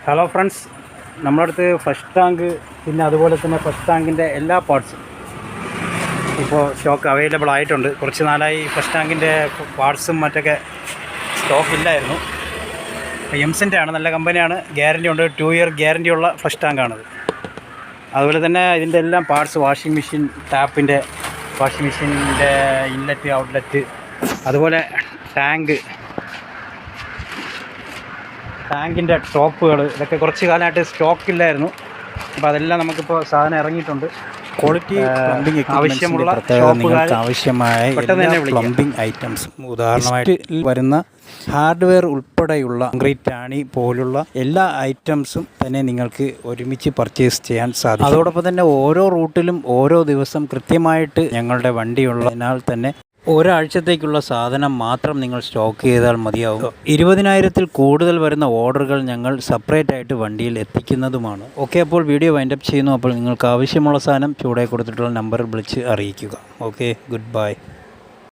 Hello friends, നമ്മുടെ അടുത്ത് first tank പിന്നെ അതുപോലെ തന്നെ ഫസ്റ്റ് ടാങ്കിൻ്റെ എല്ലാ പാർട്സും ഇപ്പോൾ സ്റ്റോക്ക് അവൈലബിൾ ആയിട്ടുണ്ട്. കുറച്ച് നാളായി ഫസ്റ്റ് ടാങ്കിൻ്റെ പാർട്സും മറ്റൊക്കെ സ്റ്റോക്ക് ഇല്ലായിരുന്നു. എംസിൻ്റെ ആണ്, നല്ല കമ്പനിയാണ്, ഗ്യാരണ്ടി ഉണ്ട്, 2 ഇയർ ഗ്യാരണ്ടി ഉള്ള ഫസ്റ്റ് ടാങ്കാണത്. അതുപോലെ തന്നെ ഇതിൻ്റെ എല്ലാം പാർട്സ്, വാഷിംഗ് മെഷീൻ ടാപ്പിൻ്റെ, വാഷിംഗ് മെഷീനിൻ്റെ ഇൻലെറ്റ് ഔട്ട്ലെറ്റ്, അതുപോലെ ടാങ്കിൻ്റെ ടോപ്പുകൾ, ഇതൊക്കെ കുറച്ച് കാലമായിട്ട് സ്റ്റോക്കില്ലായിരുന്നു. അപ്പോൾ അതെല്ലാം നമുക്കിപ്പോൾ സാധനം ഇറങ്ങിയിട്ടുണ്ട്. ക്വാളിറ്റി പ്ലംബിംഗ് ആവശ്യമുള്ള നിങ്ങൾക്ക് ആവശ്യമായ എല്ലാ പ്ലംബിംഗ് ഐറ്റംസും, ഉദാഹരണമായിട്ട് വരുന്ന ഹാർഡ്വെയർ ഉൾപ്പെടെയുള്ള കോൺക്രീറ്റ് ആണി പോലുള്ള എല്ലാ ഐറ്റംസും തന്നെ നിങ്ങൾക്ക് ഒരുമിച്ച് പർച്ചേസ് ചെയ്യാൻ സാധിക്കും. അതോടൊപ്പം തന്നെ ഓരോ റൂട്ടിലും ഓരോ ദിവസം കൃത്യമായിട്ട് ഞങ്ങളുടെ വണ്ടിയുള്ളതിനാൽ തന്നെ ഒരാഴ്ചത്തേക്കുള്ള സാധനം മാത്രം നിങ്ങൾ സ്റ്റോക്ക് ചെയ്താൽ മതിയാവും. 20,000-ൽ കൂടുതൽ വരുന്ന ഓർഡറുകൾ ഞങ്ങൾ സെപ്പറേറ്റ് ആയിട്ട് വണ്ടിയിൽ എത്തിക്കുന്നതുമാണ്. ഓക്കെ, അപ്പോൾ വീഡിയോ വൈൻഡപ്പ് ചെയ്യുന്നു. അപ്പോൾ നിങ്ങൾക്ക് ആവശ്യമുള്ള സാധനം ചൂടായി കൊടുത്തിട്ടുള്ള നമ്പറിൽ വിളിച്ച് അറിയിക്കുക. Okay, good bye.